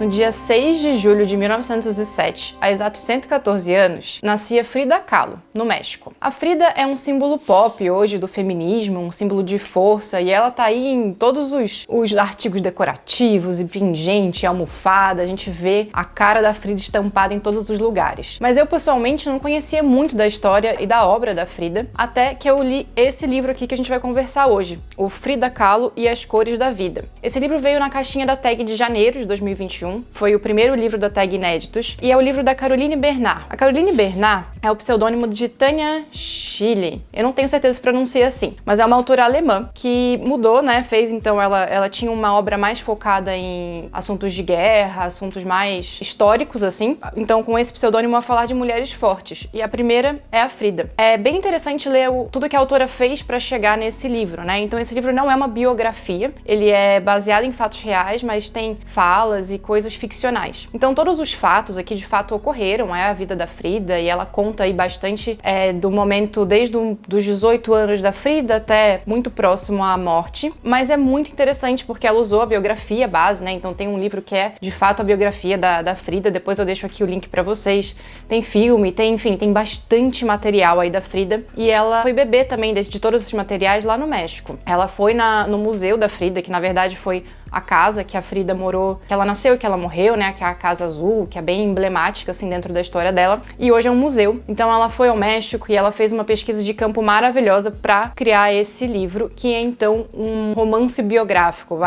No dia 6 de julho de 1907, há exatos 114 anos, nascia Frida Kahlo, no México. A Frida é um símbolo pop hoje do feminismo, um símbolo de força, e ela tá aí em todos os artigos decorativos e pingente, almofada, a gente vê a cara da Frida estampada em todos os lugares. Mas eu, pessoalmente, não conhecia muito da história e da obra da Frida, até que eu li esse livro aqui que a gente vai conversar hoje, o Frida Kahlo e as Cores da Vida. Esse livro veio na caixinha da tag de janeiro de 2021, foi o primeiro livro da tag Inéditos, e é o livro da Caroline Bernard. A Caroline Bernard é o pseudônimo de Tanja Schily. Eu não tenho certeza se pronuncia assim, mas é uma autora alemã que mudou, né, fez, então, ela tinha uma obra mais focada em assuntos de guerra, assuntos mais históricos, assim. Então, com esse pseudônimo, a falar de mulheres fortes. E a primeira é a Frida. É bem interessante ler tudo que a autora fez para chegar nesse livro, né? Então, esse livro não é uma biografia, ele é baseado em fatos reais, mas tem falas e coisas ficcionais. Então, todos os fatos aqui, de fato, ocorreram, é a vida da Frida, e ela conta aí bastante do momento, desde dos 18 anos da Frida até muito próximo à morte. Mas é muito interessante porque ela usou a biografia base, né? Então, tem um livro que é, de fato, a biografia da Frida, depois eu deixo aqui o link para vocês. Tem filme, enfim, tem bastante material aí da Frida. E ela foi bebê também de todos esses materiais lá no México. Ela foi no Museu da Frida, que na verdade foi a casa que a Frida morou, que ela nasceu e que ela morreu, né, que é a Casa Azul, que é bem emblemática, assim, dentro da história dela, e hoje é um museu. Então ela foi ao México e ela fez uma pesquisa de campo maravilhosa para criar esse livro, que é então um romance biográfico,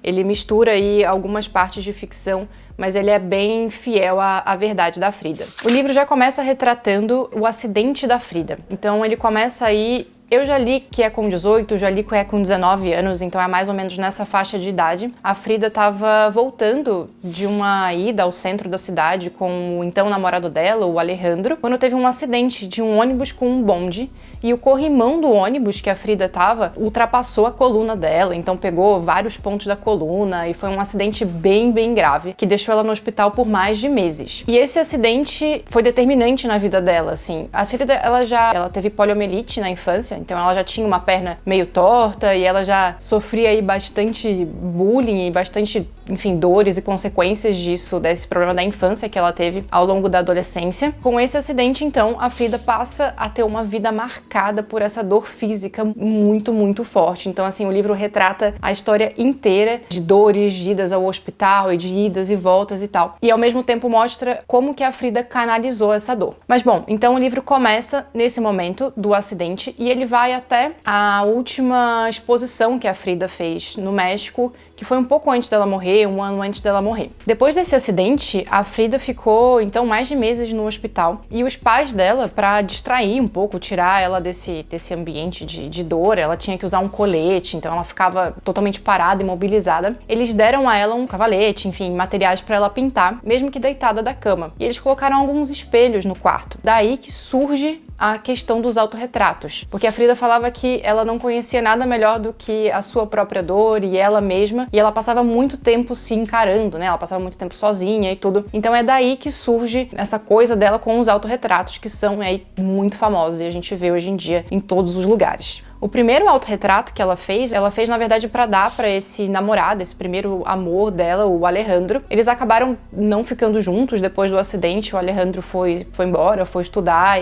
Ele mistura aí algumas partes de ficção, mas ele é bem fiel à verdade da Frida. O livro já começa retratando o acidente da Frida. Então ele começa aí. Eu já li que é com 18, já li que é com 19 anos, então é mais ou menos nessa faixa de idade. A Frida estava voltando de uma ida ao centro da cidade com o então namorado dela, o Alejandro, quando teve um acidente de um ônibus com um bonde, e o corrimão do ônibus que a Frida estava ultrapassou a coluna dela, então pegou vários pontos da coluna, e foi um acidente bem grave, que deixou ela no hospital por mais de meses. E esse acidente foi determinante na vida dela, assim. A Frida, ela teve poliomielite na infância, então ela já tinha uma perna meio torta e ela já sofria aí bastante bullying e bastante, enfim, dores e consequências disso, desse problema da infância que ela teve ao longo da adolescência. Com esse acidente, então, a Frida passa a ter uma vida marcada por essa dor física muito forte. Então, assim, o livro retrata a história inteira de dores, de idas ao hospital e de idas e voltas e tal. E ao mesmo tempo mostra como que a Frida canalizou essa dor. Mas bom, então o livro começa nesse momento do acidente e ele vai até a última exposição que a Frida fez no México, que foi um pouco antes dela morrer, um ano antes dela morrer. Depois desse acidente, a Frida ficou, então, mais de meses no hospital, e os pais dela, para distrair um pouco, tirar ela desse ambiente de dor, ela tinha que usar um colete, então ela ficava totalmente parada, imobilizada. Eles deram a ela um cavalete, enfim, materiais para ela pintar, mesmo que deitada da cama. E eles colocaram alguns espelhos no quarto. Daí que surge a questão dos autorretratos, porque a Frida falava que ela não conhecia nada melhor do que a sua própria dor e ela mesma, e ela passava muito tempo se encarando, né? Ela passava muito tempo sozinha e tudo. Então é daí que surge essa coisa dela com os autorretratos, que são aí muito famosos e a gente vê hoje em dia em todos os lugares. O primeiro autorretrato que ela fez na verdade para dar para esse namorado, esse primeiro amor dela, o Alejandro. Eles acabaram não ficando juntos depois do acidente. O Alejandro foi embora, foi estudar,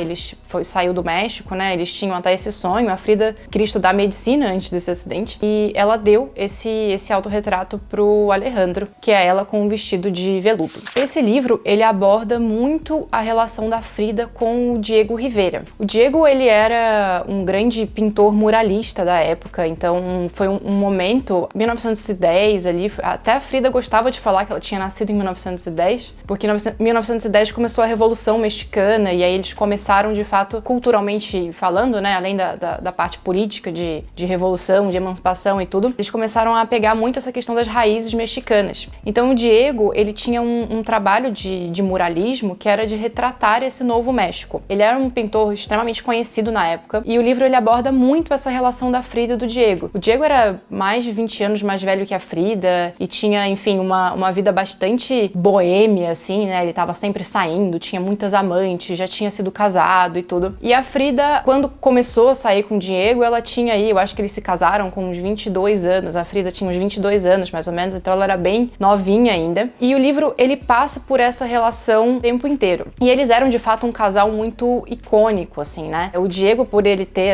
saiu do México, né? Eles tinham até esse sonho. A Frida queria estudar medicina antes desse acidente e ela deu esse autorretrato pro Alejandro, que é ela com um vestido de veludo. Esse livro, ele aborda muito a relação da Frida com o Diego Rivera. O Diego, ele era um grande pintor muralista da época, então foi um momento, 1910 ali, até a Frida gostava de falar que ela tinha nascido em 1910, porque em 1910 começou a Revolução Mexicana e aí eles começaram, de fato, culturalmente falando, né, além da parte política de revolução, de emancipação e tudo, eles começaram a pegar muito essa questão das raízes mexicanas. Então o Diego, ele tinha um trabalho de muralismo que era de retratar esse novo México. Ele era um pintor extremamente conhecido na época e o livro ele aborda muito essa relação da Frida e do Diego. O Diego era mais de 20 anos mais velho que a Frida e tinha, enfim, uma vida bastante boêmia, assim, né? Ele tava sempre saindo, tinha muitas amantes, já tinha sido casado e tudo. E a Frida, quando começou a sair com o Diego, ela tinha aí, eu acho que eles se casaram com uns 22 anos. A Frida tinha uns 22 anos, mais ou menos, então ela era bem novinha ainda. E o livro, ele passa por essa relação o tempo inteiro. E eles eram, de fato, um casal muito icônico, assim, né? O Diego, por ele ter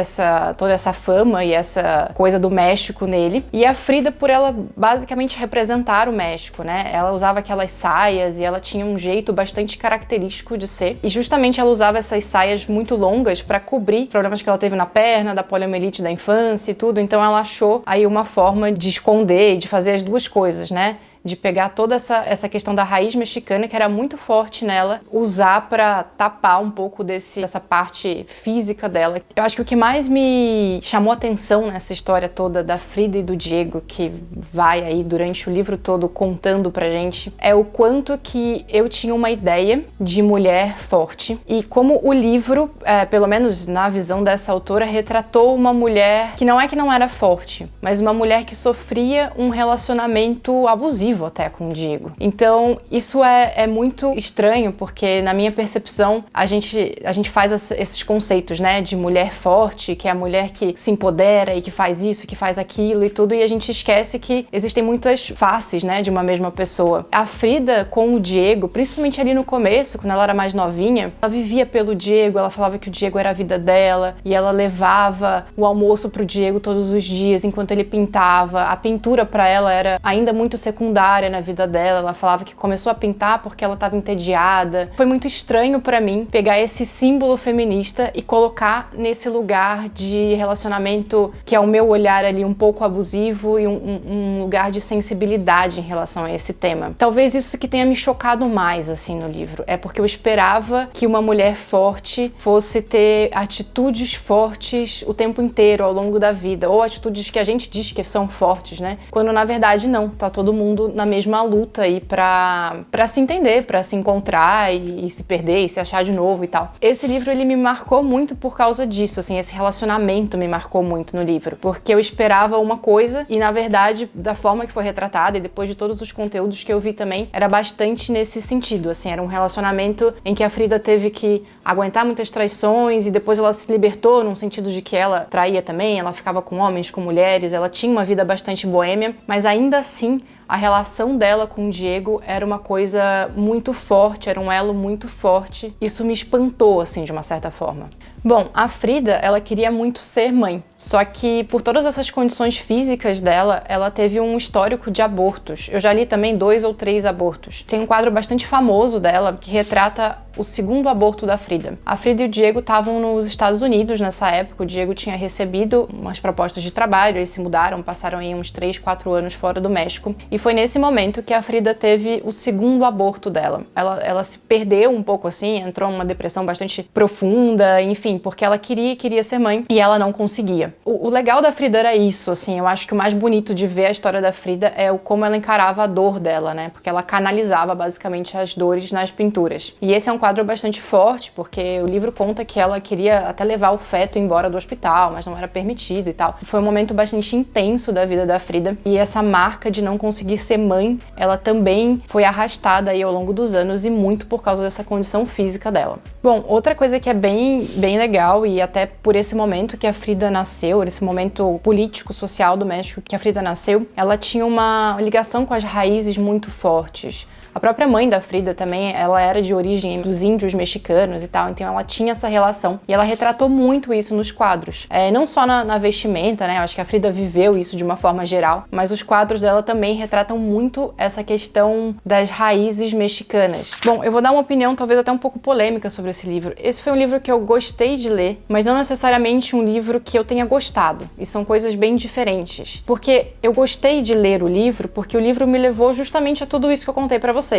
toda essa fama e essa coisa do México nele, e a Frida, por ela basicamente representar o México, né? Ela usava aquelas saias e ela tinha um jeito bastante característico de ser. E justamente ela usava essas saias muito longas para cobrir problemas que ela teve na perna, da poliomielite da infância e tudo. Então ela achou aí uma forma de esconder e de fazer as duas coisas, né? De pegar toda essa questão da raiz mexicana, que era muito forte nela, usar para tapar um pouco dessa parte física dela. Eu acho que o que mais me chamou atenção nessa história toda da Frida e do Diego, que vai aí durante o livro todo contando pra gente, é o quanto que eu tinha uma ideia de mulher forte e como o livro, pelo menos na visão dessa autora, retratou uma mulher que não era forte, mas uma mulher que sofria um relacionamento abusivo até com o Diego. Então, isso é muito estranho, porque na minha percepção, a gente faz esses conceitos, né, de mulher forte, que é a mulher que se empodera e que faz isso, que faz aquilo e tudo, e a gente esquece que existem muitas faces, né, de uma mesma pessoa. A Frida com o Diego, principalmente ali no começo, quando ela era mais novinha, ela vivia pelo Diego, ela falava que o Diego era a vida dela, e ela levava o almoço pro Diego todos os dias, enquanto ele pintava. A pintura para ela era ainda muito secundária na vida dela. Ela falava que começou a pintar porque ela estava entediada. Foi muito estranho para mim pegar esse símbolo feminista e colocar nesse lugar de relacionamento que é o meu olhar ali um pouco abusivo e um lugar de sensibilidade em relação a esse tema. Talvez isso que tenha me chocado mais assim no livro, é porque eu esperava que uma mulher forte fosse ter atitudes fortes o tempo inteiro ao longo da vida, ou atitudes que a gente diz que são fortes, né? Quando na verdade não, tá todo mundo na mesma luta aí pra se entender, pra se encontrar e se perder e se achar de novo e tal. Esse livro, ele me marcou muito por causa disso, assim, esse relacionamento me marcou muito no livro, porque eu esperava uma coisa e, na verdade, da forma que foi retratada e depois de todos os conteúdos que eu vi também, era bastante nesse sentido, assim, era um relacionamento em que a Frida teve que aguentar muitas traições e depois ela se libertou num sentido de que ela traía também, ela ficava com homens, com mulheres, ela tinha uma vida bastante boêmia, mas ainda assim a relação dela com o Diego era uma coisa muito forte, era um elo muito forte. Isso me espantou, assim, de uma certa forma. Bom, a Frida, ela queria muito ser mãe, só que por todas essas condições físicas dela, ela teve um histórico de abortos. Eu já li também 2 ou 3 abortos. Tem um quadro bastante famoso dela que retrata o segundo aborto da Frida. A Frida e o Diego estavam nos Estados Unidos nessa época. O Diego tinha recebido umas propostas de trabalho, eles se mudaram, passaram aí uns 3, 4 anos fora do México. E foi nesse momento que a Frida teve o segundo aborto dela. Ela se perdeu um pouco assim, entrou numa depressão bastante profunda, enfim, porque ela queria ser mãe e ela não conseguia. O legal da Frida era isso, assim, eu acho que o mais bonito de ver a história da Frida é como ela encarava a dor dela, né? Porque ela canalizava basicamente as dores nas pinturas. E esse é um quadro bastante forte, porque o livro conta que ela queria até levar o feto embora do hospital, mas não era permitido e tal. Foi um momento bastante intenso da vida da Frida, e essa marca de não conseguir ser mãe, ela também foi arrastada aí ao longo dos anos, e muito por causa dessa condição física dela. Bom, outra coisa que é bem legal, e até por esse momento que a Frida nasceu, esse momento político, social do México que a Frida nasceu, ela tinha uma ligação com as raízes muito fortes. A própria mãe da Frida também, ela era de origem dos índios mexicanos e tal, então ela tinha essa relação. E ela retratou muito isso nos quadros. Não só na vestimenta, né? Eu acho que a Frida viveu isso de uma forma geral, mas os quadros dela também retratam muito essa questão das raízes mexicanas. Bom, eu vou dar uma opinião talvez até um pouco polêmica sobre esse livro. Esse foi um livro que eu gostei de ler, mas não necessariamente um livro que eu tenha gostado. E são coisas bem diferentes. Porque eu gostei de ler o livro porque o livro me levou justamente a tudo isso que eu contei pra vocês.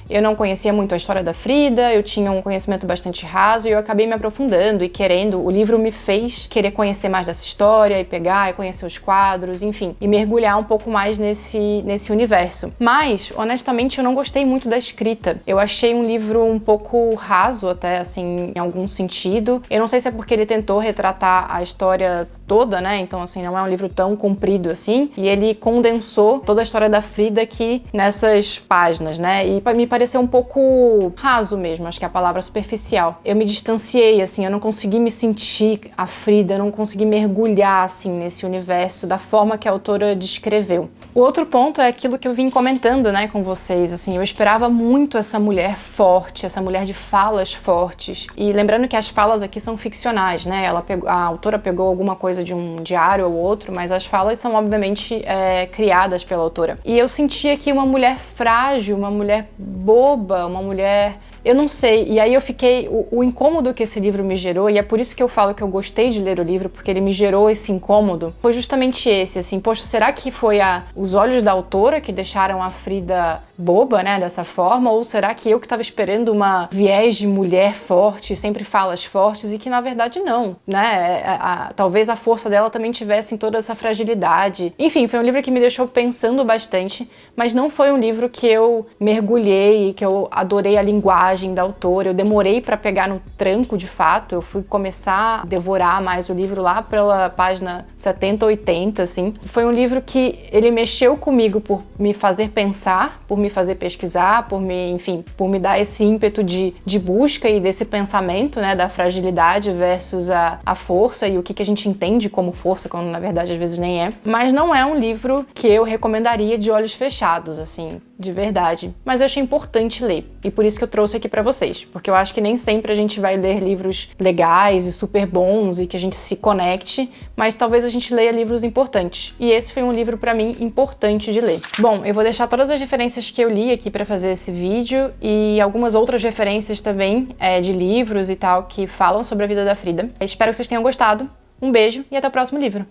Eu não conhecia muito a história da Frida, eu tinha um conhecimento bastante raso e eu acabei me aprofundando e querendo, o livro me fez querer conhecer mais dessa história e pegar e conhecer os quadros, enfim, e mergulhar um pouco mais nesse universo. Mas, honestamente, eu não gostei muito da escrita. Eu achei um livro um pouco raso até, assim, em algum sentido. Eu não sei se é porque ele tentou retratar a história toda, né? Então, assim, não é um livro tão comprido assim. E ele condensou toda a história da Frida aqui nessas páginas, né? E me pareceu um pouco raso mesmo, acho que é a palavra superficial. Eu me distanciei, assim, eu não consegui me sentir a Frida, eu não consegui mergulhar, assim, nesse universo da forma que a autora descreveu. O outro ponto é aquilo que eu vim comentando, né, com vocês, assim, eu esperava muito essa mulher forte, essa mulher de falas fortes. E lembrando que as falas aqui são ficcionais, né? A autora pegou alguma coisa de um diário ou outro, mas as falas são obviamente criadas pela autora. E eu sentia aqui uma mulher frágil, uma mulher boba, uma mulher... Eu não sei, e aí eu fiquei... O incômodo que esse livro me gerou, e é por isso que eu falo que eu gostei de ler o livro, porque ele me gerou esse incômodo, foi justamente esse, assim, poxa, será que foi os olhos da autora que deixaram a Frida boba, né, dessa forma, ou será que eu que estava esperando uma viés de mulher forte, sempre falas fortes, e que na verdade não, né, talvez a força dela também tivesse em toda essa fragilidade. Enfim, foi um livro que me deixou pensando bastante, mas não foi um livro que eu mergulhei, que eu adorei a linguagem da autora, eu demorei para pegar no tranco de fato, eu fui começar a devorar mais o livro lá pela página 70, 80, assim. Foi um livro que ele mexeu comigo por me fazer pensar, por me fazer pesquisar, por me dar esse ímpeto de busca e desse pensamento, né, da fragilidade versus a força e o que a gente entende como força, quando na verdade às vezes nem é. Mas não é um livro que eu recomendaria de olhos fechados, assim, de verdade. Mas eu achei importante ler, e por isso que eu trouxe aqui pra vocês, porque eu acho que nem sempre a gente vai ler livros legais e super bons e que a gente se conecte, mas talvez a gente leia livros importantes. E esse foi um livro pra mim importante de ler. Bom, eu vou deixar todas as referências que eu li aqui pra fazer esse vídeo e algumas outras referências também de livros e tal que falam sobre a vida da Frida. Espero que vocês tenham gostado. Um beijo e até o próximo livro.